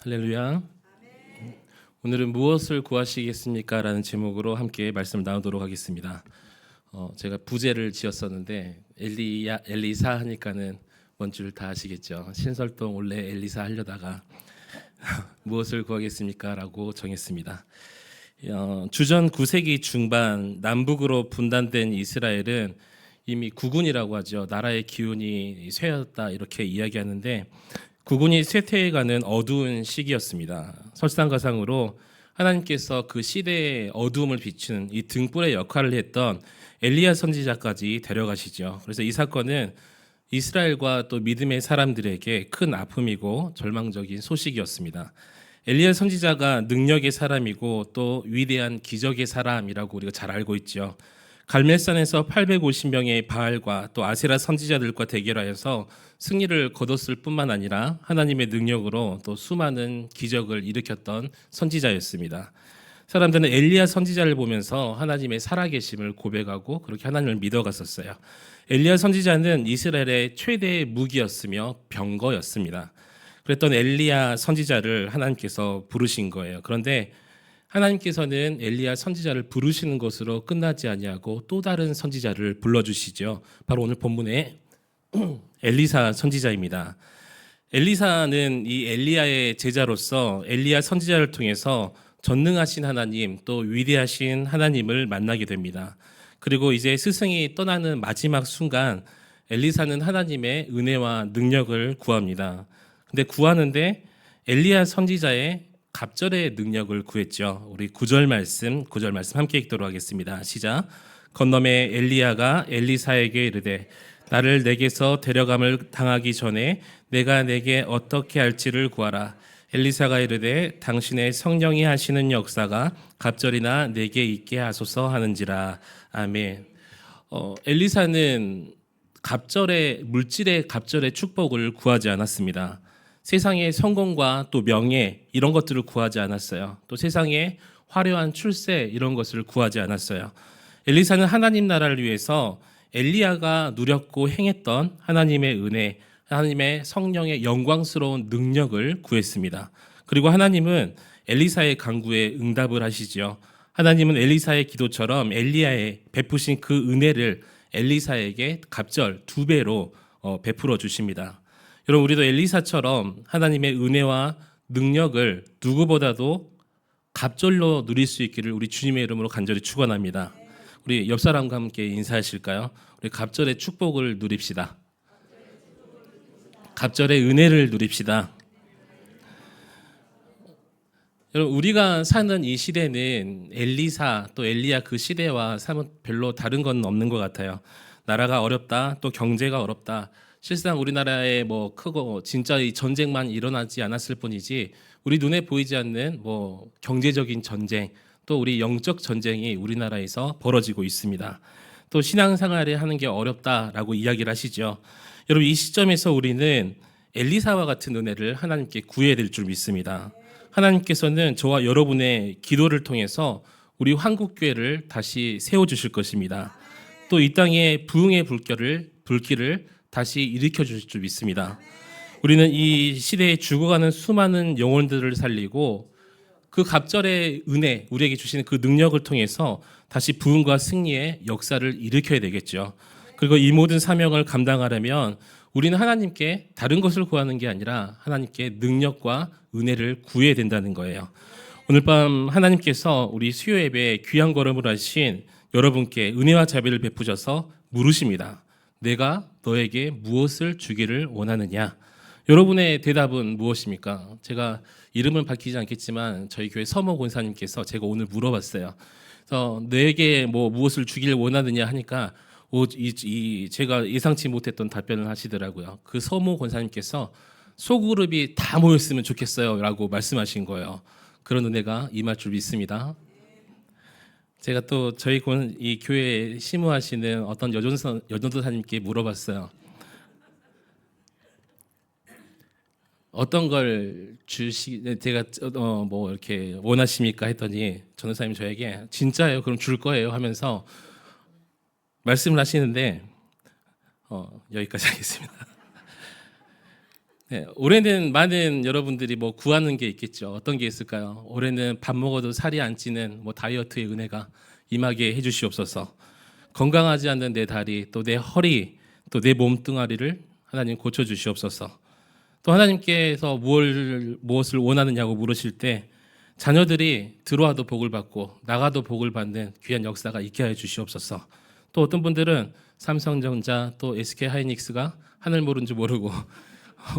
할렐루야. 오늘은 무엇을 구하시겠습니까? 라는 제목으로 함께 말씀을 나누도록 하겠습니다. 제가 부제를 지었었는데 엘리사 하니까는 뭔 줄 다 아시겠죠. 신설동 원래 엘리사 하려다가 무엇을 구하겠습니까? 라고 정했습니다. 주전 9세기 중반 남북으로 분단된 이스라엘은 이미 국군이라고 하죠. 나라의 기운이 쇠였다 이렇게 이야기하는데 국군이 쇠퇴해가는 어두운 시기였습니다. 설상가상으로 하나님께서 그 시대의 어두움을 비추는 이 등불의 역할을 했던 엘리야 선지자까지 데려가시죠. 그래서 이 사건은 이스라엘과 또 믿음의 사람들에게 큰 아픔이고 절망적인 소식이었습니다. 엘리야 선지자가 능력의 사람이고 또 위대한 기적의 사람이라고 우리가 잘 알고 있죠. 갈멜산에서 850명의 바알과 또 아세라 선지자들과 대결하여서 승리를 거뒀을 뿐만 아니라 하나님의 능력으로 또 수많은 기적을 일으켰던 선지자였습니다. 사람들은 엘리야 선지자를 보면서 하나님의 살아계심을 고백하고 그렇게 하나님을 믿어갔었어요. 엘리야 선지자는 이스라엘의 최대의 무기였으며 병거였습니다. 그랬던 엘리야 선지자를 하나님께서 부르신 거예요. 그런데 하나님께서는 엘리야 선지자를 부르시는 것으로 끝나지 아니하고 또 다른 선지자를 불러주시죠. 바로 오늘 본문의 엘리사 선지자입니다. 엘리사는 이 엘리야의 제자로서 엘리야 선지자를 통해서 전능하신 하나님 또 위대하신 하나님을 만나게 됩니다. 그리고 이제 스승이 떠나는 마지막 순간 엘리사는 하나님의 은혜와 능력을 구합니다. 근데 구하는데 엘리야 선지자의 갑절의 능력을 구했죠. 우리 9절 말씀 함께 읽도록 하겠습니다. 시작. 건너매 엘리야가 엘리사에게 이르되 나를 내게서 데려감을 당하기 전에 내가 내게 어떻게 할지를 구하라. 엘리사가 이르되 당신의 성령이 하시는 역사가 갑절이나 내게 있게 하소서 하는지라. 아멘. 엘리사는 물질의 갑절의 축복을 구하지 않았습니다. 세상의 성공과 또 명예 이런 것들을 구하지 않았어요. 또 세상의 화려한 출세 이런 것을 구하지 않았어요. 엘리사는 하나님 나라를 위해서 엘리야가 누렸고 행했던 하나님의 은혜, 하나님의 성령의 영광스러운 능력을 구했습니다. 그리고 하나님은 엘리사의 간구에 응답을 하시죠. 하나님은 엘리사의 기도처럼 엘리야에 베푸신 그 은혜를 엘리사에게 갑절 2배로 베풀어 주십니다. 여러분, 우리도 엘리사처럼 하나님의 은혜와 능력을 누구보다도 갑절로 누릴 수 있기를 우리 주님의 이름으로 간절히 축원합니다. 우리 옆 사람과 함께 인사하실까요? 우리 갑절의 축복을 누립시다. 갑절의 은혜를 누립시다. 여러분, 우리가 사는 이 시대는 엘리사 또 엘리야 그 시대와 사뭇 별로 다른 건 없는 것 같아요. 나라가 어렵다, 또 경제가 어렵다. 실상 우리나라에 뭐 크고 진짜 이 전쟁만 일어나지 않았을 뿐이지 우리 눈에 보이지 않는 뭐 경제적인 전쟁 또 우리 영적 전쟁이 우리나라에서 벌어지고 있습니다. 또 신앙생활을 하는 게 어렵다라고 이야기를 하시죠. 여러분, 이 시점에서 우리는 엘리사와 같은 은혜를 하나님께 구해야 될 줄 믿습니다. 하나님께서는 저와 여러분의 기도를 통해서 우리 한국교회를 다시 세워주실 것입니다. 또 이 땅에 부흥의 불길을 다시 일으켜 주실 줄 믿습니다. 우리는 이 시대에 죽어가는 수많은 영혼들을 살리고 그 갑절의 은혜, 우리에게 주시는 그 능력을 통해서 다시 부흥과 승리의 역사를 일으켜야 되겠죠. 그리고 이 모든 사명을 감당하려면 우리는 하나님께 다른 것을 구하는 게 아니라 하나님께 능력과 은혜를 구해야 된다는 거예요. 오늘 밤 하나님께서 우리 수요 예배에 귀한 걸음을 하신 여러분께 은혜와 자비를 베푸셔서 물으십니다. 내가 너에게 무엇을 주기를 원하느냐? 여러분의 대답은 무엇입니까? 제가 이름은 밝히지 않겠지만 저희 교회 서모 권사님께서 제가 오늘 물어봤어요. 그래서 너에게 무엇을 주기를 원하느냐 하니까 제가 예상치 못했던 답변을 하시더라고요. 그 서모 권사님께서 소그룹이 다 모였으면 좋겠어요 라고 말씀하신 거예요. 그런 은혜가 임할 줄 믿습니다. 제가 또 저희 이 교회에 심우하시는 어떤 여전도사님께 물어봤어요. 어떤 걸 제가 이렇게 원하십니까 했더니 전도사님 저에게 진짜예요? 그럼 줄 거예요? 하면서 말씀을 하시는데 여기까지 하겠습니다. 네, 올해는 많은 여러분들이 뭐 구하는 게 있겠죠. 어떤 게 있을까요? 올해는 밥 먹어도 살이 안 찌는 뭐 다이어트의 은혜가 임하게 해주시옵소서. 건강하지 않는 내 다리, 또 내 허리, 또 내 몸뚱아리를 하나님 고쳐주시옵소서. 또 하나님께서 무엇을 원하느냐고 물으실 때 자녀들이 들어와도 복을 받고 나가도 복을 받는 귀한 역사가 있게 해 주시옵소서. 또 어떤 분들은 삼성전자 또 SK하이닉스가 하늘 모른 줄 모르고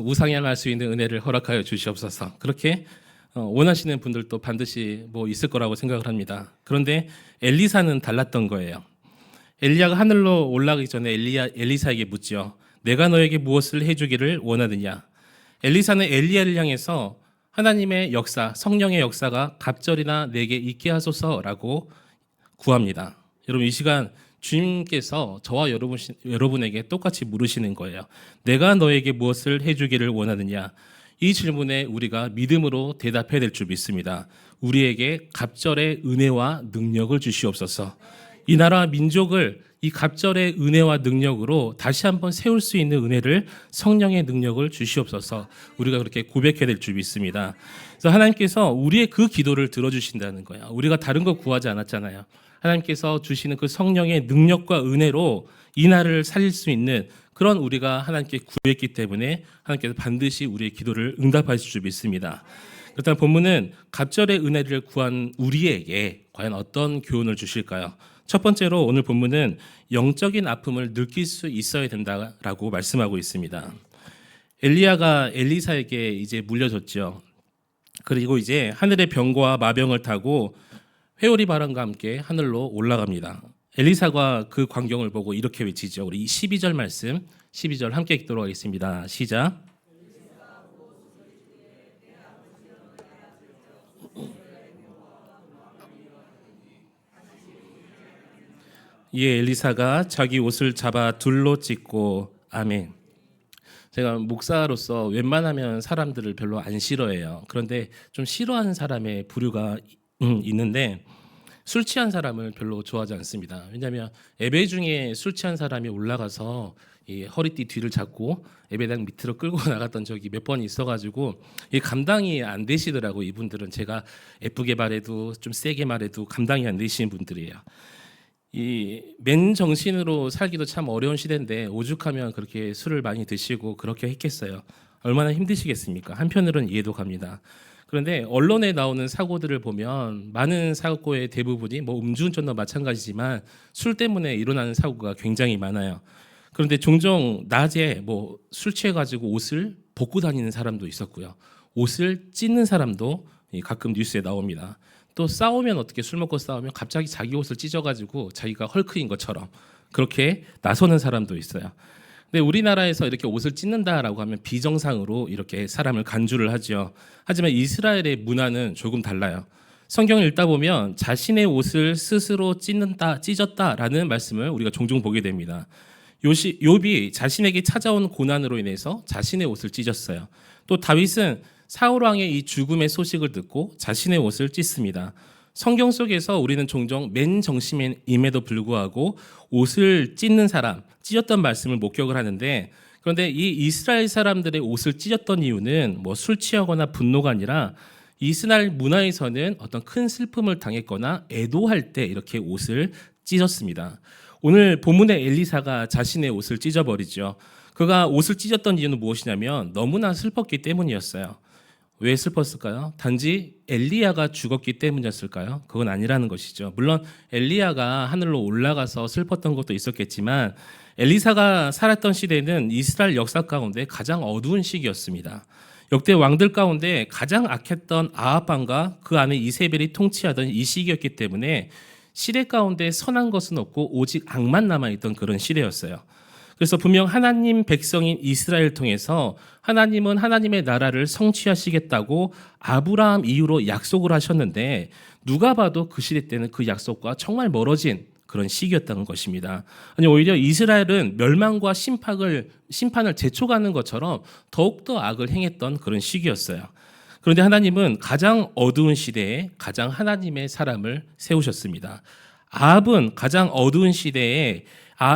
우상향할 수 있는 은혜를 허락하여 주시옵소서. 그렇게 원하시는 분들도 반드시 뭐 있을 거라고 생각을 합니다. 그런데 엘리사는 달랐던 거예요. 엘리야가 하늘로 올라가기 전에 엘리사에게 묻죠. 내가 너에게 무엇을 해주기를 원하느냐. 엘리사는 엘리야를 향해서 하나님의 역사, 성령의 역사가 갑절이나 내게 있게 하소서라고 구합니다. 여러분, 이 시간 주님께서 저와 여러분에게 똑같이 물으시는 거예요. 내가 너에게 무엇을 해주기를 원하느냐. 이 질문에 우리가 믿음으로 대답해야 될 줄 믿습니다. 우리에게 갑절의 은혜와 능력을 주시옵소서. 이 나라 민족을 이 갑절의 은혜와 능력으로 다시 한번 세울 수 있는 은혜를, 성령의 능력을 주시옵소서. 우리가 그렇게 고백해야 될 줄 믿습니다. 그래서 하나님께서 우리의 그 기도를 들어주신다는 거예요. 우리가 다른 거 구하지 않았잖아요. 하나님께서 주시는 그 성령의 능력과 은혜로 이 나라를 살릴 수 있는 그런 우리가 하나님께 구했기 때문에 하나님께서 반드시 우리의 기도를 응답하실 줄 믿습니다. 그렇다면 본문은 갑절의 은혜를 구한 우리에게 과연 어떤 교훈을 주실까요? 첫 번째로 오늘 본문은 영적인 아픔을 느낄 수 있어야 된다라고 말씀하고 있습니다. 엘리야가 엘리사에게 이제 물려줬죠. 그리고 이제 하늘의 병과 마병을 타고 회오리 바람과 함께 하늘로 올라갑니다. 엘리사가 그 광경을 보고 이렇게 외치죠. 우리 12절 말씀, 12절 함께 읽도록 하겠습니다. 시작. 이에 엘리사가 자기 옷을 잡아 둘로 찢고 아멘. 제가 목사로서 웬만하면 사람들을 별로 안 싫어해요. 그런데 좀 싫어하는 사람의 부류가 있는데 술 취한 사람을 별로 좋아하지 않습니다. 왜냐하면 예배 중에 술 취한 사람이 올라가서 이 허리띠 뒤를 잡고 예배당 밑으로 끌고 나갔던 적이 몇 번 있어가지고 이 감당이 안 되시더라고. 이분들은 제가 예쁘게 말해도 좀 세게 말해도 감당이 안 되시는 분들이에요. 이 맨 정신으로 살기도 참 어려운 시대인데 오죽하면 그렇게 술을 많이 드시고 그렇게 했겠어요. 얼마나 힘드시겠습니까? 한편으로는 이해도 갑니다. 그런데 언론에 나오는 사고들을 보면 많은 사고의 대부분이 뭐 음주운전도 마찬가지지만 술 때문에 일어나는 사고가 굉장히 많아요. 그런데 종종 낮에 뭐 술 취해가지고 옷을 벗고 다니는 사람도 있었고요. 옷을 찢는 사람도 가끔 뉴스에 나옵니다. 또 싸우면 어떻게, 술 먹고 싸우면 갑자기 자기 옷을 찢어가지고 자기가 헐크인 것처럼 그렇게 나서는 사람도 있어요. 근데 우리나라에서 이렇게 옷을 찢는다라고 하면 비정상으로 이렇게 사람을 간주를 하죠. 하지만 이스라엘의 문화는 조금 달라요. 성경을 읽다 보면 자신의 옷을 스스로 찢었다라는 말씀을 우리가 종종 보게 됩니다. 욥이 자신에게 찾아온 고난으로 인해서 자신의 옷을 찢었어요. 또 다윗은 사울 왕의 이 죽음의 소식을 듣고 자신의 옷을 찢습니다. 성경 속에서 우리는 종종 맨 정신임에도 불구하고 옷을 찢는 사람, 찢었던 말씀을 목격을 하는데, 그런데 이 이스라엘 사람들의 옷을 찢었던 이유는 뭐 술 취하거나 분노가 아니라 이스라엘 문화에서는 어떤 큰 슬픔을 당했거나 애도할 때 이렇게 옷을 찢었습니다. 오늘 본문의 엘리사가 자신의 옷을 찢어버리죠. 그가 옷을 찢었던 이유는 무엇이냐면 너무나 슬펐기 때문이었어요. 왜 슬펐을까요? 단지 엘리야가 죽었기 때문이었을까요? 그건 아니라는 것이죠. 물론 엘리야가 하늘로 올라가서 슬펐던 것도 있었겠지만 엘리사가 살았던 시대는 이스라엘 역사 가운데 가장 어두운 시기였습니다. 역대 왕들 가운데 가장 악했던 아합 왕과 그 안에 이세벨이 통치하던 이 시기였기 때문에 시대 가운데 선한 것은 없고 오직 악만 남아있던 그런 시대였어요. 그래서 분명 하나님 백성인 이스라엘 통해서 하나님은 하나님의 나라를 성취하시겠다고 아브라함 이후로 약속을 하셨는데 누가 봐도 그 시대 때는 그 약속과 정말 멀어진 그런 시기였다는 것입니다. 아니 오히려 이스라엘은 멸망과 심판을 재촉하는 것처럼 더욱더 악을 행했던 그런 시기였어요. 그런데 하나님은 가장 어두운 시대에 가장 하나님의 사람을 세우셨습니다. 아합은 가장 어두운 시대에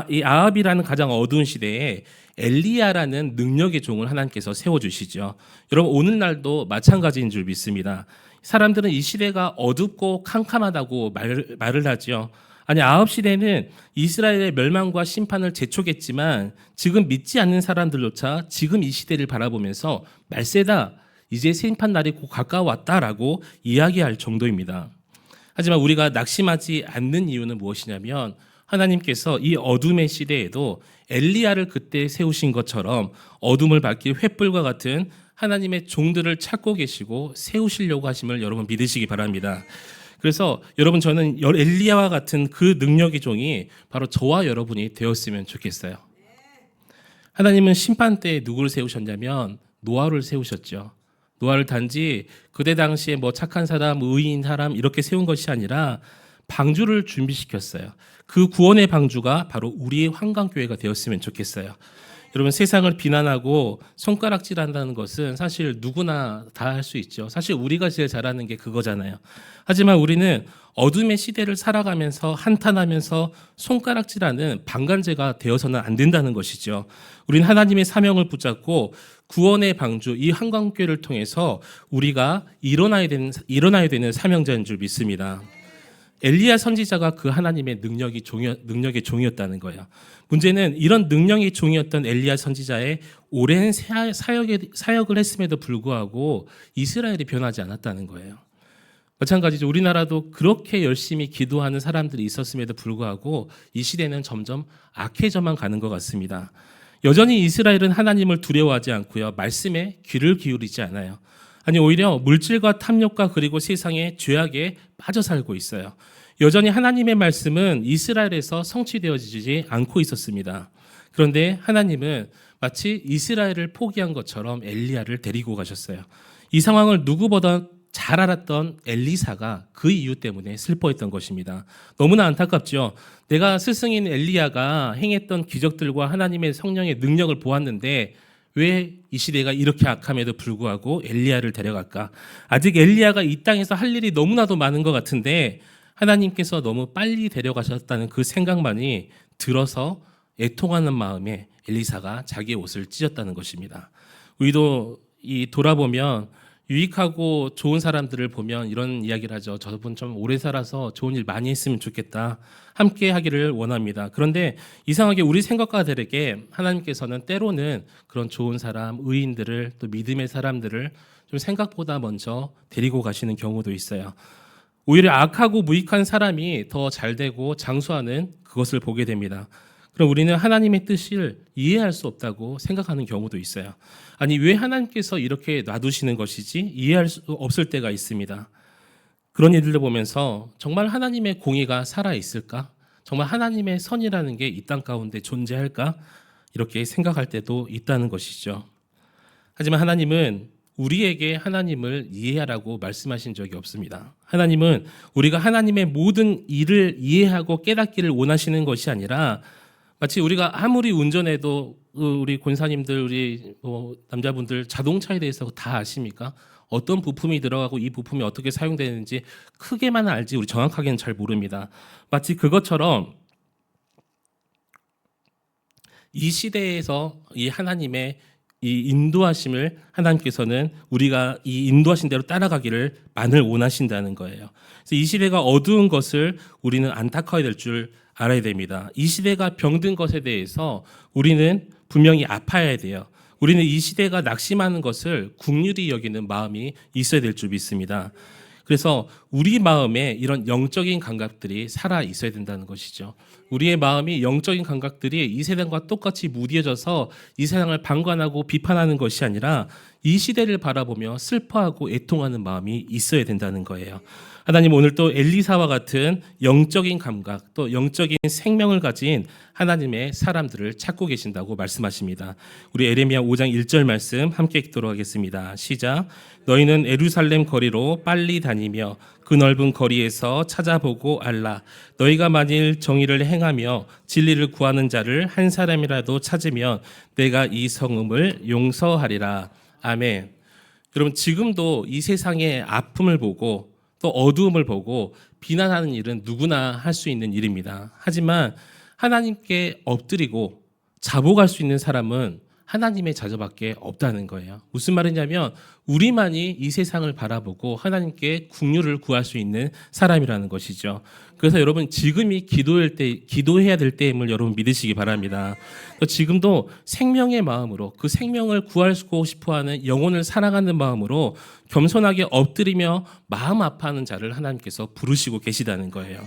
이 아합이라는 가장 어두운 시대에 엘리야라는 능력의 종을 하나님께서 세워주시죠. 여러분 오늘날도 마찬가지인 줄 믿습니다. 사람들은 이 시대가 어둡고 캄캄하다고 말을 하죠. 아니 아합 시대는 이스라엘의 멸망과 심판을 재촉했지만 지금 믿지 않는 사람들조차 지금 이 시대를 바라보면서 말세다, 이제 심판 날이 곧 가까웠다라고 이야기할 정도입니다. 하지만 우리가 낙심하지 않는 이유는 무엇이냐면 하나님께서 이 어둠의 시대에도 엘리야를 그때 세우신 것처럼 어둠을 밝힐 횃불과 같은 하나님의 종들을 찾고 계시고 세우시려고 하심을 여러분 믿으시기 바랍니다. 그래서 여러분 저는 엘리야와 같은 그 능력의 종이 바로 저와 여러분이 되었으면 좋겠어요. 하나님은 심판 때 누구를 세우셨냐면 노아를 세우셨죠. 노아를 단지 그때 당시에 뭐 착한 사람, 의인 사람 이렇게 세운 것이 아니라 방주를 준비시켰어요. 그 구원의 방주가 바로 우리의 환강교회가 되었으면 좋겠어요. 여러분 세상을 비난하고 손가락질한다는 것은 사실 누구나 다 할 수 있죠. 사실 우리가 제일 잘하는 게 그거잖아요. 하지만 우리는 어둠의 시대를 살아가면서 한탄하면서 손가락질하는 방관제가 되어서는 안 된다는 것이죠. 우리는 하나님의 사명을 붙잡고 구원의 방주 이 한강교회를 통해서 우리가 일어나야 되는 사명자인 줄 믿습니다. 엘리야 선지자가 그 하나님의 능력의 종이었다는 거예요. 문제는 이런 능력의 종이었던 엘리야 선지자의 오랜 사역을 했음에도 불구하고 이스라엘이 변하지 않았다는 거예요. 마찬가지죠. 우리나라도 그렇게 열심히 기도하는 사람들이 있었음에도 불구하고 이 시대는 점점 악해져만 가는 것 같습니다. 여전히 이스라엘은 하나님을 두려워하지 않고요. 말씀에 귀를 기울이지 않아요. 아니 오히려 물질과 탐욕과 그리고 세상의 죄악에 빠져 살고 있어요. 여전히 하나님의 말씀은 이스라엘에서 성취되어지지 않고 있었습니다. 그런데 하나님은 마치 이스라엘을 포기한 것처럼 엘리야를 데리고 가셨어요. 이 상황을 누구보다 잘 알았던 엘리사가 그 이유 때문에 슬퍼했던 것입니다. 너무나 안타깝죠. 내가 스승인 엘리야가 행했던 기적들과 하나님의 성령의 능력을 보았는데 왜 이 시대가 이렇게 악함에도 불구하고 엘리야를 데려갈까? 아직 엘리야가 이 땅에서 할 일이 너무나도 많은 것 같은데 하나님께서 너무 빨리 데려가셨다는 그 생각만이 들어서 애통하는 마음에 엘리사가 자기의 옷을 찢었다는 것입니다. 우리도 돌아보면 유익하고 좋은 사람들을 보면 이런 이야기를 하죠. 저분 좀 오래 살아서 좋은 일 많이 했으면 좋겠다. 함께 하기를 원합니다. 그런데 이상하게 우리 생각과 다르게 하나님께서는 때로는 그런 좋은 사람, 의인들을 또 믿음의 사람들을 좀 생각보다 먼저 데리고 가시는 경우도 있어요. 오히려 악하고 무익한 사람이 더 잘되고 장수하는 그것을 보게 됩니다. 그럼 우리는 하나님의 뜻을 이해할 수 없다고 생각하는 경우도 있어요. 아니 왜 하나님께서 이렇게 놔두시는 것이지 이해할 수 없을 때가 있습니다. 그런 일들을 보면서 정말 하나님의 공의가 살아있을까? 정말 하나님의 선이라는 게 이 땅 가운데 존재할까? 이렇게 생각할 때도 있다는 것이죠. 하지만 하나님은 우리에게 하나님을 이해하라고 말씀하신 적이 없습니다. 하나님은 우리가 하나님의 모든 일을 이해하고 깨닫기를 원하시는 것이 아니라 마치 우리가 아무리 운전해도 우리 권사님들, 우리 남자분들 자동차에 대해서 다 아십니까? 어떤 부품이 들어가고 이 부품이 어떻게 사용되는지 크게만 알지 우리 정확하게는 잘 모릅니다. 마치 그것처럼 이 시대에서 이 하나님의 이 인도하심을 하나님께서는 우리가 이 인도하신 대로 따라가기를 만을 원하신다는 거예요. 그래서 이 시대가 어두운 것을 우리는 안타까워야 될 줄 알아야 됩니다. 이 시대가 병든 것에 대해서 우리는 분명히 아파야 돼요. 우리는 이 시대가 낙심하는 것을 긍휼히 여기는 마음이 있어야 될 줄 믿습니다. 그래서 우리 마음에 이런 영적인 감각들이 살아 있어야 된다는 것이죠. 우리의 마음이 영적인 감각들이 이 세상과 똑같이 무뎌져서 이 세상을 방관하고 비판하는 것이 아니라 이 시대를 바라보며 슬퍼하고 애통하는 마음이 있어야 된다는 거예요. 하나님 오늘 또 엘리사와 같은 영적인 감각 또 영적인 생명을 가진 하나님의 사람들을 찾고 계신다고 말씀하십니다. 우리 에레미야 5장 1절 말씀 함께 읽도록 하겠습니다. 시작. 너희는 예루살렘 거리로 빨리 다니며 그 넓은 거리에서 찾아보고 알라. 너희가 만일 정의를 행하며 진리를 구하는 자를 한 사람이라도 찾으면 내가 이 성읍을 용서하리라. 아멘. 여러분 지금도 이 세상의 아픔을 보고 또 어두움을 보고 비난하는 일은 누구나 할 수 있는 일입니다. 하지만 하나님께 엎드리고 자복할 수 있는 사람은 하나님의 자녀밖에 없다는 거예요. 무슨 말이냐면 우리만이 이 세상을 바라보고 하나님께 긍휼을 구할 수 있는 사람이라는 것이죠. 그래서 여러분 지금이 기도해야 될 때임을 여러분 믿으시기 바랍니다. 지금도 생명의 마음으로 그 생명을 구하고 싶어하는 영혼을 사랑하는 마음으로 겸손하게 엎드리며 마음 아파하는 자를 하나님께서 부르시고 계시다는 거예요.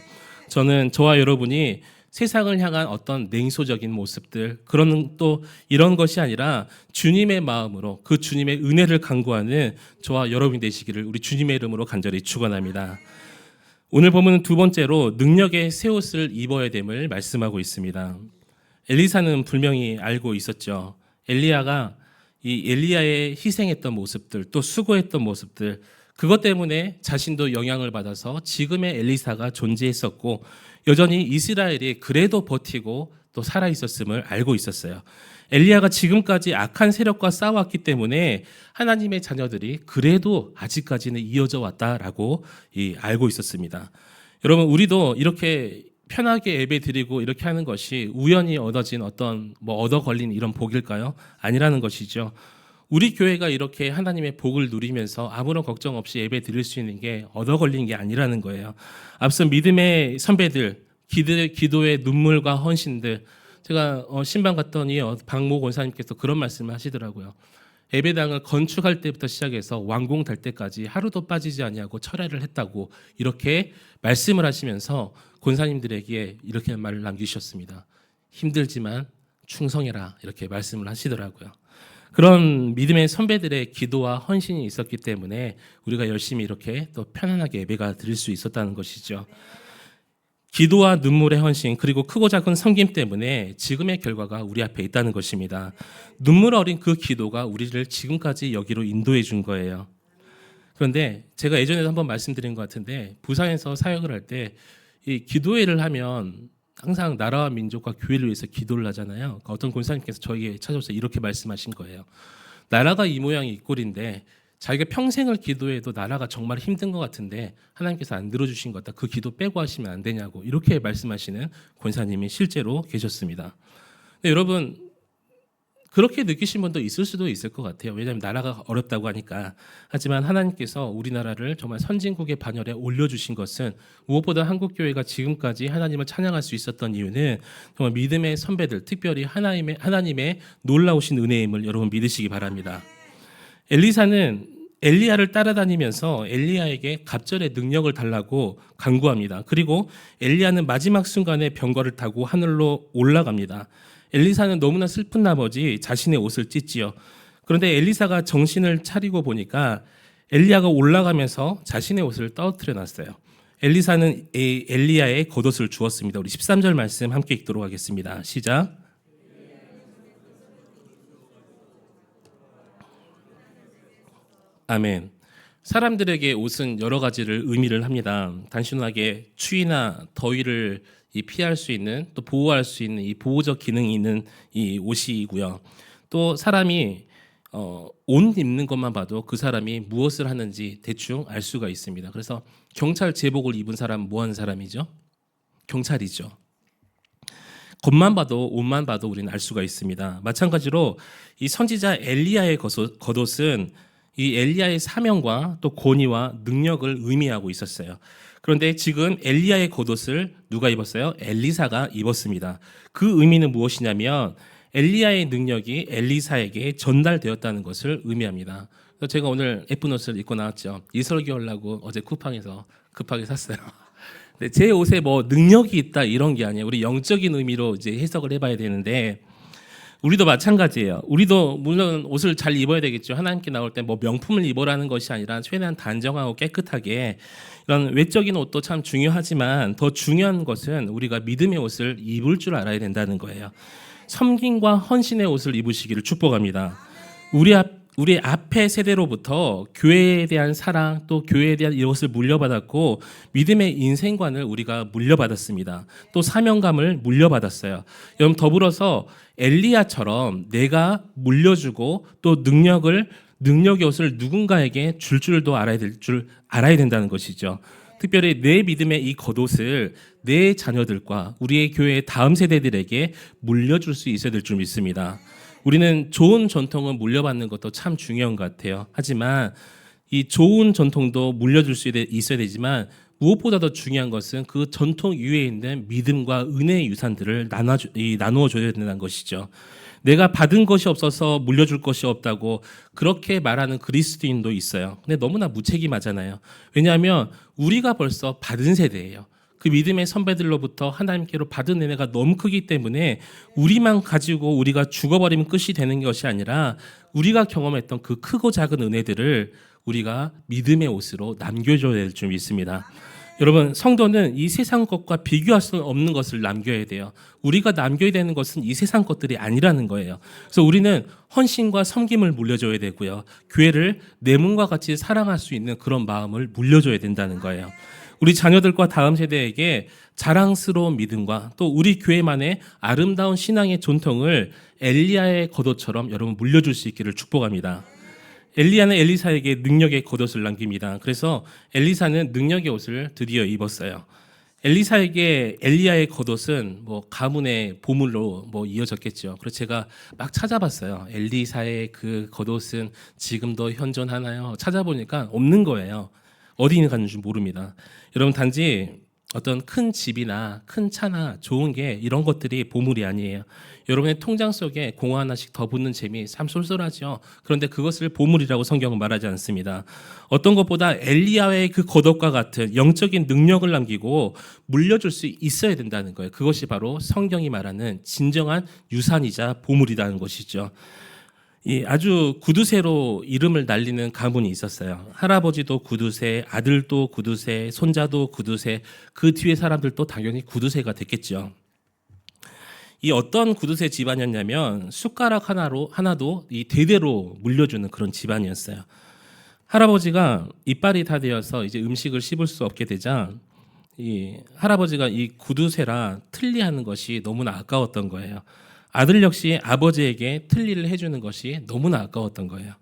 저는 저와 여러분이 세상을 향한 어떤 냉소적인 모습들 그런 또 이런 것이 아니라 주님의 마음으로 그 주님의 은혜를 간구하는 저와 여러분이 되시기를 우리 주님의 이름으로 간절히 축원합니다. 오늘 보면 두 번째로 능력의 새 옷을 입어야 됨을 말씀하고 있습니다. 엘리사는 분명히 알고 있었죠. 엘리야가 이 엘리야의 희생했던 모습들 또 수고했던 모습들 그것 때문에 자신도 영향을 받아서 지금의 엘리사가 존재했었고 여전히 이스라엘이 그래도 버티고 또 살아 있었음을 알고 있었어요. 엘리야가 지금까지 악한 세력과 싸웠기 때문에 하나님의 자녀들이 그래도 아직까지는 이어져 왔다라고 알고 있었습니다. 여러분 우리도 이렇게 편하게 예배 드리고 이렇게 하는 것이 우연히 얻어진 어떤 얻어 걸린 이런 복일까요? 아니라는 것이죠. 우리 교회가 이렇게 하나님의 복을 누리면서 아무런 걱정 없이 예배 드릴 수 있는 게 얻어 걸린 게 아니라는 거예요. 앞서 믿음의 선배들, 기도의 눈물과 헌신들, 제가 신방 갔더니 박모 권사님께서 그런 말씀을 하시더라고요. 예배당을 건축할 때부터 시작해서 완공될 때까지 하루도 빠지지 아니하고 철회를 했다고 이렇게 말씀을 하시면서 권사님들에게 이렇게 말을 남기셨습니다. 힘들지만 충성해라 이렇게 말씀을 하시더라고요. 그런 믿음의 선배들의 기도와 헌신이 있었기 때문에 우리가 열심히 이렇게 또 편안하게 예배가 드릴 수 있었다는 것이죠. 기도와 눈물의 헌신 그리고 크고 작은 섬김 때문에 지금의 결과가 우리 앞에 있다는 것입니다. 눈물 어린 그 기도가 우리를 지금까지 여기로 인도해 준 거예요. 그런데 제가 예전에도 한번 말씀드린 것 같은데 부산에서 사역을 할 때 이 기도회를 하면 항상 나라와 민족과 교회를 위해서 기도를 하잖아요. 어떤 권사님께서 저에게 찾아와서 이렇게 말씀하신 거예요. 나라가 이 모양이 이 꼴인데 자기가 평생을 기도해도 나라가 정말 힘든 것 같은데 하나님께서 안 들어주신 것 같다. 그 기도 빼고 하시면 안 되냐고 이렇게 말씀하시는 권사님이 실제로 계셨습니다. 근데 여러분 그렇게 느끼신 분도 있을 수도 있을 것 같아요. 왜냐하면 나라가 어렵다고 하니까. 하지만 하나님께서 우리나라를 정말 선진국의 반열에 올려주신 것은 무엇보다 한국교회가 지금까지 하나님을 찬양할 수 있었던 이유는 정말 믿음의 선배들, 특별히 하나님의 놀라우신 은혜임을 여러분 믿으시기 바랍니다. 엘리사는 엘리야를 따라다니면서 엘리야에게 갑절의 능력을 달라고 간구합니다. 그리고 엘리야는 마지막 순간에 병거를 타고 하늘로 올라갑니다. 엘리사는 너무나 슬픈 나머지 자신의 옷을 찢지요. 그런데 엘리사가 정신을 차리고 보니까 엘리야가 올라가면서 자신의 옷을 떨어뜨려 놨어요. 엘리사는 엘리야의 겉옷을 주었습니다. 우리 13절 말씀 함께 읽도록 하겠습니다. 시작. 아멘. 사람들에게 옷은 여러 가지를 의미를 합니다. 단순하게 추위나 더위를 피할 수 있는 또 보호할 수 있는 이 보호적 기능이 있는 이 옷이고요. 또 사람이 옷 입는 것만 봐도 그 사람이 무엇을 하는지 대충 알 수가 있습니다. 그래서 경찰 제복을 입은 사람은 뭐 하는 사람이죠? 경찰이죠. 겉만 봐도 옷만 봐도 우리는 알 수가 있습니다. 마찬가지로 이 선지자 엘리야의 겉옷은 이 엘리야의 사명과 또 권위와 능력을 의미하고 있었어요. 그런데 지금 엘리야의 겉옷을 누가 입었어요? 엘리사가 입었습니다. 그 의미는 무엇이냐면 엘리야의 능력이 엘리사에게 전달되었다는 것을 의미합니다. 그래서 제가 오늘 예쁜 옷을 입고 나왔죠. 이 설교 하려고 어제 쿠팡에서 급하게 샀어요. 근데 제 옷에 뭐 능력이 있다 이런 게 아니에요. 우리 영적인 의미로 이제 해석을 해봐야 되는데 우리도 마찬가지예요. 우리도 물론 옷을 잘 입어야 되겠죠. 하나님께 나올 때 뭐 명품을 입어라는 것이 아니라 최대한 단정하고 깨끗하게 이런 외적인 옷도 참 중요하지만 더 중요한 것은 우리가 믿음의 옷을 입을 줄 알아야 된다는 거예요. 섬김과 헌신의 옷을 입으시기를 축복합니다. 우리 앞의 세대로부터 교회에 대한 사랑 또 교회에 대한 이것을 물려받았고 믿음의 인생관을 우리가 물려받았습니다. 또 사명감을 물려받았어요. 여러분 더불어서 엘리야처럼 내가 물려주고 또 능력의 옷을 누군가에게 줄 줄도 알아야 된다는 것이죠. 특별히 내 믿음의 이 겉옷을 내 자녀들과 우리의 교회의 다음 세대들에게 물려줄 수 있어야 될 줄 믿습니다. 우리는 좋은 전통을 물려받는 것도 참 중요한 것 같아요. 하지만 이 좋은 전통도 물려줄 수 있어야 되지만 무엇보다 더 중요한 것은 그 전통 위에 있는 믿음과 은혜의 유산들을 나누어 줘야 된다는 것이죠. 내가 받은 것이 없어서 물려줄 것이 없다고 그렇게 말하는 그리스도인도 있어요. 근데 너무나 무책임하잖아요. 왜냐하면 우리가 벌써 받은 세대예요. 그 믿음의 선배들로부터 하나님께로 받은 은혜가 너무 크기 때문에 우리만 가지고 우리가 죽어버리면 끝이 되는 것이 아니라 우리가 경험했던 그 크고 작은 은혜들을 우리가 믿음의 옷으로 남겨줘야 될 줄 믿습니다. 여러분, 성도는 이 세상 것과 비교할 수 없는 것을 남겨야 돼요. 우리가 남겨야 되는 것은 이 세상 것들이 아니라는 거예요. 그래서 우리는 헌신과 섬김을 물려줘야 되고요. 교회를 내 몸과 같이 사랑할 수 있는 그런 마음을 물려줘야 된다는 거예요. 우리 자녀들과 다음 세대에게 자랑스러운 믿음과 또 우리 교회만의 아름다운 신앙의 전통을 엘리야의 겉옷처럼 여러분 물려줄 수 있기를 축복합니다. 엘리야는 엘리사에게 능력의 겉옷을 남깁니다. 그래서 엘리사는 능력의 옷을 드디어 입었어요. 엘리사에게 엘리야의 겉옷은 뭐 가문의 보물로 뭐 이어졌겠죠. 그래서 제가 막 찾아봤어요. 엘리사의 그 겉옷은 지금도 현존하나요? 찾아보니까 없는 거예요. 어디 있는지 모릅니다. 여러분, 단지 어떤 큰 집이나 큰 차나 좋은 게 이런 것들이 보물이 아니에요. 여러분의 통장 속에 공화 하나씩 더 붙는 재미 참 쏠쏠하죠. 그런데 그것을 보물이라고 성경은 말하지 않습니다. 어떤 것보다 엘리야의 그 겉옷과 같은 영적인 능력을 남기고 물려줄 수 있어야 된다는 거예요. 그것이 바로 성경이 말하는 진정한 유산이자 보물이라는 것이죠. 아주 구두쇠로 이름을 날리는 가문이 있었어요. 할아버지도 구두쇠, 아들도 구두쇠, 손자도 구두쇠, 그 뒤에 사람들도 당연히 구두쇠가 됐겠죠. 이 어떤 구두쇠 집안이었냐면 숟가락 하나도 이 대대로 물려주는 그런 집안이었어요. 할아버지가 이빨이 다 되어서 이제 음식을 씹을 수 없게 되자 이 할아버지가 이 구두쇠라 틀리하는 것이 너무나 아까웠던 거예요. 아들 역시 아버지에게 틀니를 해주는 것이 너무나 아까웠던 거예요.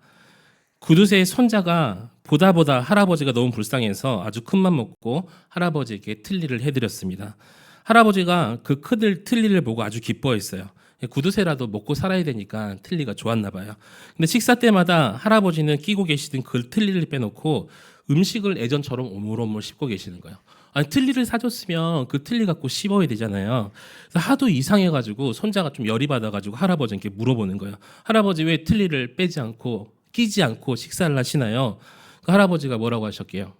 구두쇠의 손자가 보다 할아버지가 너무 불쌍해서 아주 큰맘 먹고 할아버지에게 틀니를 해드렸습니다. 할아버지가 그 큰 틀니를 보고 아주 기뻐했어요. 구두쇠라도 먹고 살아야 되니까 틀니가 좋았나 봐요. 근데 식사 때마다 할아버지는 끼고 계시던 그 틀니를 빼놓고 음식을 예전처럼 오물오물 씹고 계시는 거예요. 아니, 틀니를 사줬으면 그 틀니 갖고 씹어야 되잖아요. 그래서 하도 이상해가지고 손자가 좀 열이 받아가지고 할아버지께 물어보는 거예요. 할아버지 왜 틀니를 빼지 않고 끼지 않고 식사를 하시나요? 그 할아버지가 뭐라고 하셨게요?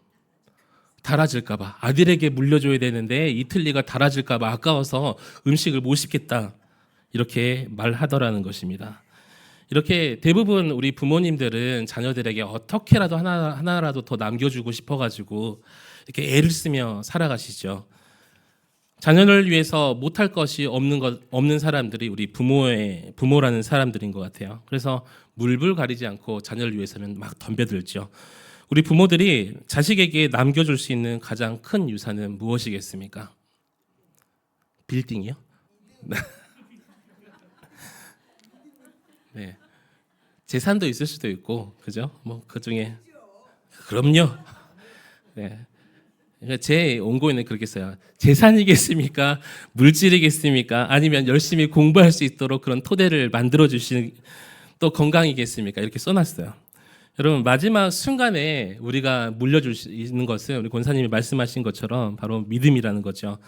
달아질까봐, 아들에게 물려줘야 되는데 이 틀니가 달아질까봐 아까워서 음식을 못 씹겠다, 이렇게 말하더라는 것입니다. 이렇게 대부분 우리 부모님들은 자녀들에게 어떻게라도 하나라도 더 남겨주고 싶어가지고 이렇게 애를 쓰며 살아가시죠. 자녀를 위해서 못할 것이 없는 사람들이 우리 부모라는 사람들인 것 같아요. 그래서 물불 가리지 않고 자녀를 위해서는 막 덤벼들죠. 우리 부모들이 자식에게 남겨줄 수 있는 가장 큰 유산은 무엇이겠습니까? 빌딩이요? 네. 재산도 있을 수도 있고, 그죠? 뭐 그 중에 그럼요. 네. 제 원고에는 그렇게 써요. 재산이겠습니까? 물질이겠습니까? 아니면 열심히 공부할 수 있도록 그런 토대를 만들어 주시는 또 건강이겠습니까? 이렇게 써놨어요. 여러분, 마지막 순간에 우리가 물려줄 수 있는 것은 우리 권사님이 말씀하신 것처럼 바로 믿음이라는 거죠.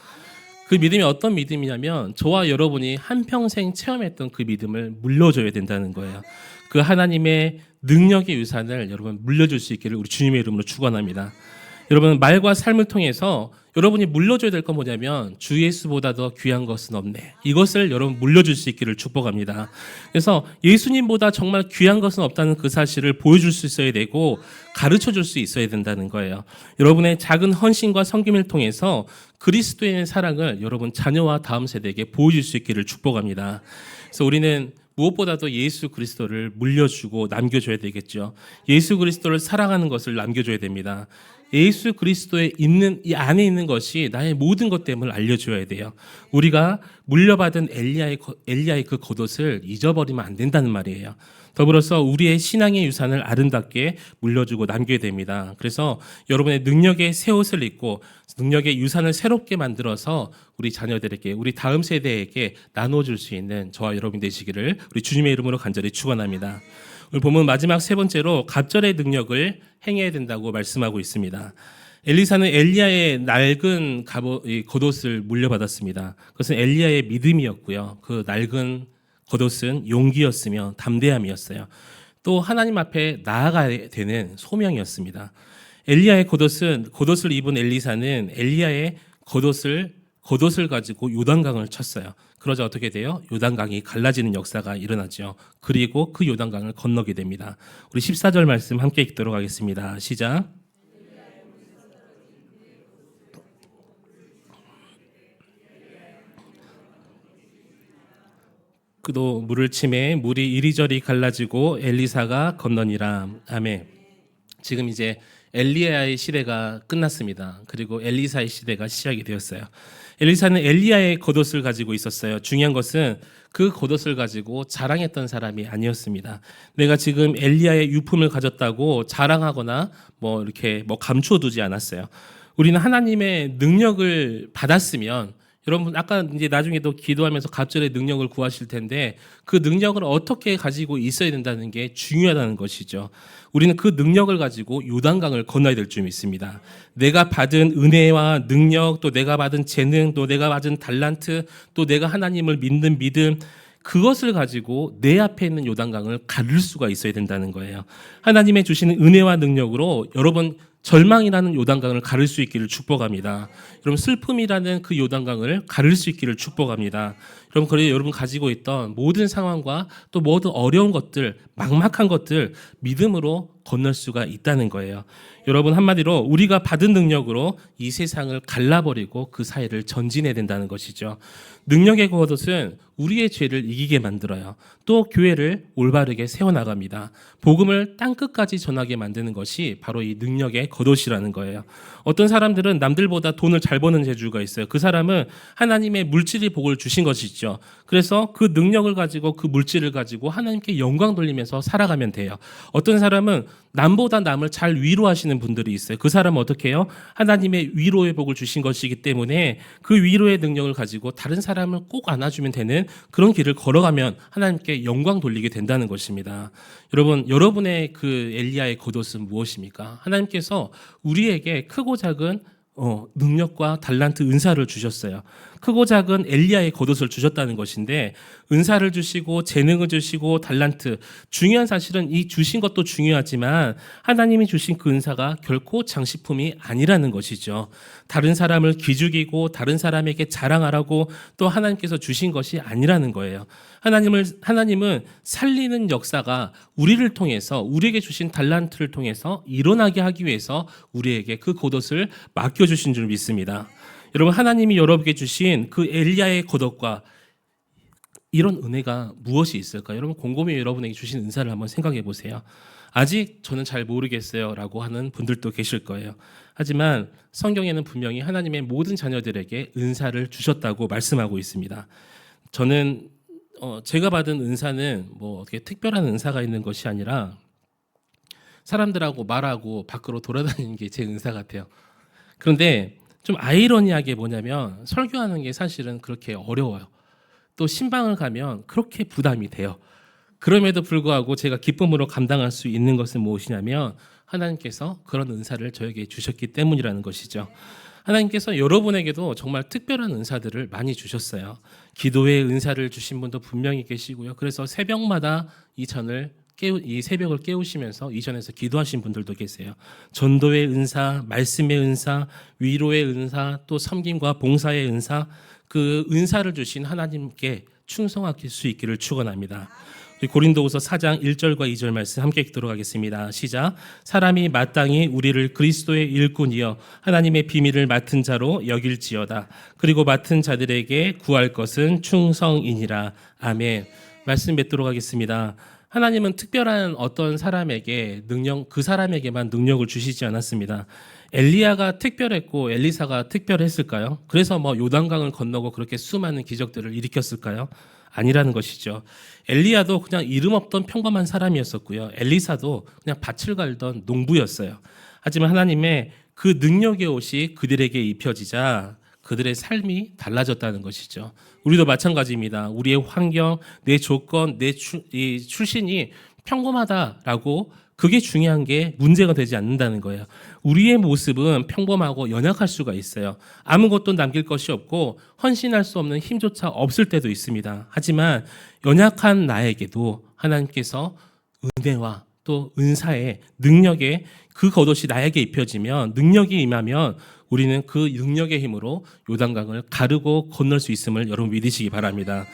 그 믿음이 어떤 믿음이냐면 저와 여러분이 한평생 체험했던 그 믿음을 물려줘야 된다는 거예요. 그 하나님의 능력의 유산을 여러분 물려줄 수 있기를 우리 주님의 이름으로 축원합니다. 여러분, 말과 삶을 통해서 여러분이 물려줘야 될 건 뭐냐면 주 예수보다 더 귀한 것은 없네. 이것을 여러분 물려줄 수 있기를 축복합니다. 그래서 예수님보다 정말 귀한 것은 없다는 그 사실을 보여줄 수 있어야 되고 가르쳐줄 수 있어야 된다는 거예요. 여러분의 작은 헌신과 섬김을 통해서 그리스도의 사랑을 여러분 자녀와 다음 세대에게 보여줄 수 있기를 축복합니다. 그래서 우리는 무엇보다도 예수 그리스도를 물려주고 남겨줘야 되겠죠. 예수 그리스도를 사랑하는 것을 남겨줘야 됩니다. 예수 그리스도에 있는 이 안에 있는 것이 나의 모든 것됨을 알려줘야 돼요. 우리가 물려받은 엘리야의 그 겉옷을 잊어버리면 안 된다는 말이에요. 더불어서 우리의 신앙의 유산을 아름답게 물려주고 남게 됩니다. 그래서 여러분의 능력의 새 옷을 입고 능력의 유산을 새롭게 만들어서 우리 자녀들에게, 우리 다음 세대에게 나눠줄 수 있는 저와 여러분 되시기를 우리 주님의 이름으로 간절히 축원합니다. 오늘 보면 마지막 세 번째로 갑절의 능력을 행해야 된다고 말씀하고 있습니다. 엘리사는 엘리야의 낡은 겉옷을 물려받았습니다. 그것은 엘리야의 믿음이었고요. 그 낡은 겉옷은 용기였으며 담대함이었어요. 또 하나님 앞에 나아가야 되는 소명이었습니다. 엘리야의 겉옷을 입은 엘리사는 엘리야의 겉옷을 가지고 요단강을 쳤어요. 그러자 어떻게 돼요? 요단강이 갈라지는 역사가 일어나죠. 그리고 그 요단강을 건너게 됩니다. 우리 14절 말씀 함께 읽도록 하겠습니다. 시작. 그도 물을 치매 물이 이리저리 갈라지고 엘리사가 건너니라. 아멘. 지금 이제 엘리야의 시대가 끝났습니다. 그리고 엘리사의 시대가 시작이 되었어요. 엘리사는 엘리야의 겉옷을 가지고 있었어요. 중요한 것은 그 겉옷을 가지고 자랑했던 사람이 아니었습니다. 내가 지금 엘리야의 유품을 가졌다고 자랑하거나 이렇게 감춰두지 않았어요. 우리는 하나님의 능력을 받았으면, 여러분 아까 이제 나중에도 기도하면서 갑절의 능력을 구하실 텐데 그 능력을 어떻게 가지고 있어야 된다는 게 중요하다는 것이죠. 우리는 그 능력을 가지고 요단강을 건너야 될 줄 믿습니다. 내가 받은 은혜와 능력, 또 내가 받은 재능, 또 내가 받은 달란트, 또 내가 하나님을 믿는 믿음, 그것을 가지고 내 앞에 있는 요단강을 가를 수가 있어야 된다는 거예요. 하나님의 주시는 은혜와 능력으로 여러분 절망이라는 요단강을 가를 수 있기를 축복합니다. 여러분 슬픔이라는 그 요단강을 가를 수 있기를 축복합니다. 여러분 그래서 여러분 가지고 있던 모든 상황과 또 모든 어려운 것들, 막막한 것들 믿음으로 건널 수가 있다는 거예요. 여러분 한마디로 우리가 받은 능력으로 이 세상을 갈라버리고 그 사이를 전진해야 된다는 것이죠. 능력의 겉옷은 우리의 죄를 이기게 만들어요. 또 교회를 올바르게 세워나갑니다. 복음을 땅끝까지 전하게 만드는 것이 바로 이 능력의 겉옷이라는 거예요. 어떤 사람들은 남들보다 돈을 잘 버는 재주가 있어요. 그 사람은 하나님의 물질이 복을 주신 것이죠. 그래서 그 능력을 가지고 그 물질을 가지고 하나님께 영광 돌리면서 살아가면 돼요. 어떤 사람은 남보다 남을 잘 위로하시는 분들이 있어요. 그 사람은 어떻게 해요? 하나님의 위로의 복을 주신 것이기 때문에 그 위로의 능력을 가지고 다른 사람을 꼭 안아주면 되는 그런 길을 걸어가면 하나님께 영광 돌리게 된다는 것입니다. 여러분, 여러분의 그 엘리야의 겉옷은 무엇입니까? 하나님께서 우리에게 크고 작은 능력과 달란트, 은사를 주셨어요. 크고 작은 엘리야의 겉옷을 주셨다는 것인데, 은사를 주시고 재능을 주시고 달란트, 중요한 사실은 이 주신 것도 중요하지만 하나님이 주신 그 은사가 결코 장식품이 아니라는 것이죠. 다른 사람을 기죽이고 다른 사람에게 자랑하라고 또 하나님께서 주신 것이 아니라는 거예요. 하나님은 살리는 역사가 우리를 통해서, 우리에게 주신 달란트를 통해서 일어나게 하기 위해서 우리에게 그 겉옷을 맡겨주신 줄 믿습니다. 여러분, 하나님이 여러분에게 주신 그 엘리야의 겉옷과 이런 은혜가 무엇이 있을까요? 여러분, 곰곰이 여러분에게 주신 은사를 한번 생각해 보세요. 아직 저는 잘 모르겠어요 라고 하는 분들도 계실 거예요. 하지만 성경에는 분명히 하나님의 모든 자녀들에게 은사를 주셨다고 말씀하고 있습니다. 저는 제가 받은 은사는 어떻게 특별한 은사가 있는 것이 아니라 사람들하고 말하고 밖으로 돌아다니는 게 제 은사 같아요. 그런데 좀 아이러니하게 뭐냐면 설교하는 게 사실은 그렇게 어려워요. 또 신방을 가면 그렇게 부담이 돼요. 그럼에도 불구하고 제가 기쁨으로 감당할 수 있는 것은 무엇이냐면 하나님께서 그런 은사를 저에게 주셨기 때문이라는 것이죠. 하나님께서 여러분에게도 정말 특별한 은사들을 많이 주셨어요. 기도의 은사를 주신 분도 분명히 계시고요. 그래서 새벽마다 이 새벽을 깨우시면서 이전에서 기도하신 분들도 계세요. 전도의 은사, 말씀의 은사, 위로의 은사, 또 섬김과 봉사의 은사, 그 은사를 주신 하나님께 충성할 수 있기를 축원합니다. 고린도후서 4장 1절과 2절 말씀 함께 읽도록 하겠습니다. 시작. 사람이 마땅히 우리를 그리스도의 일꾼이여 하나님의 비밀을 맡은 자로 여길지어다. 그리고 맡은 자들에게 구할 것은 충성이니라. 아멘. 말씀 맺도록 하겠습니다. 하나님은 특별한 어떤 사람에게 그 사람에게만 능력을 주시지 않았습니다. 엘리야가 특별했고 엘리사가 특별했을까요? 그래서 요단강을 건너고 그렇게 수많은 기적들을 일으켰을까요? 아니라는 것이죠. 엘리야도 그냥 이름 없던 평범한 사람이었었고요. 엘리사도 그냥 밭을 갈던 농부였어요. 하지만 하나님의 그 능력의 옷이 그들에게 입혀지자 그들의 삶이 달라졌다는 것이죠. 우리도 마찬가지입니다. 우리의 환경, 내 조건, 이 출신이 평범하다라고 그게 중요한 게 문제가 되지 않는다는 거예요. 우리의 모습은 평범하고 연약할 수가 있어요. 아무것도 남길 것이 없고 헌신할 수 없는 힘조차 없을 때도 있습니다. 하지만 연약한 나에게도 하나님께서 은혜와 또 은사의 능력에 그 겉옷이 나에게 입혀지면 능력이 임하면 우리는 그 능력의 힘으로 요단강을 가르고 건널 수 있음을 여러분 믿으시기 바랍니다.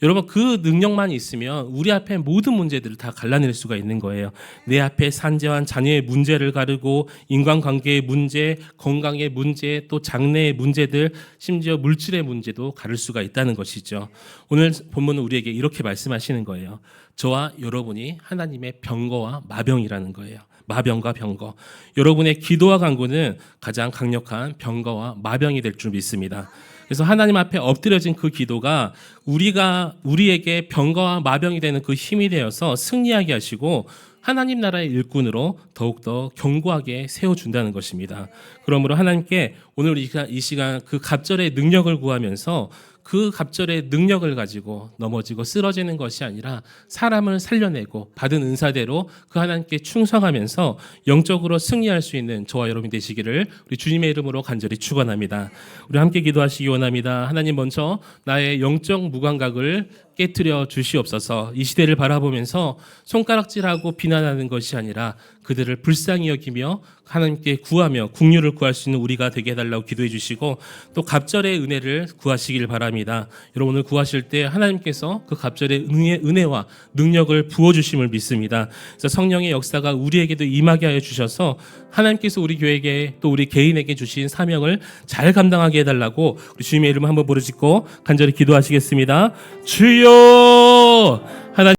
여러분 그 능력만 있으면 우리 앞에 모든 문제들을 다 갈라낼 수가 있는 거예요. 내 앞에 산재한 자녀의 문제를 가르고 인간관계의 문제, 건강의 문제, 또 장래의 문제들, 심지어 물질의 문제도 가를 수가 있다는 것이죠. 오늘 본문은 우리에게 이렇게 말씀하시는 거예요. 저와 여러분이 하나님의 병거와 마병이라는 거예요. 마병과 병거. 여러분의 기도와 간구는 가장 강력한 병거와 마병이 될 줄 믿습니다. 그래서 하나님 앞에 엎드려진 그 기도가 우리에게 병거와 마병이 되는 그 힘이 되어서 승리하게 하시고 하나님 나라의 일꾼으로 더욱더 견고하게 세워준다는 것입니다. 그러므로 하나님께 오늘 이 시간 그 갑절의 능력을 구하면서 그 갑절의 능력을 가지고 넘어지고 쓰러지는 것이 아니라 사람을 살려내고 받은 은사대로 그 하나님께 충성하면서 영적으로 승리할 수 있는 저와 여러분이 되시기를 우리 주님의 이름으로 간절히 축원합니다. 우리 함께 기도하시기 원합니다. 하나님 먼저 나의 영적 무감각을 깨트려 주시옵소서. 이 시대를 바라보면서 손가락질하고 비난하는 것이 아니라 그들을 불쌍히 여기며 하나님께 구하며 긍휼을 구할 수 있는 우리가 되게 해달라고 기도해 주시고 또 갑절의 은혜를 구하시길 바랍니다. 여러분 오늘 구하실 때 하나님께서 그 갑절의 은혜와 능력을 부어주심을 믿습니다. 그래서 성령의 역사가 우리에게도 임하게 하여 주셔서 하나님께서 우리 교회에게 또 우리 개인에게 주신 사명을 잘 감당하게 해달라고 우리 주님의 이름을 한번 부르짖고 간절히 기도하시겠습니다. 주여 하나님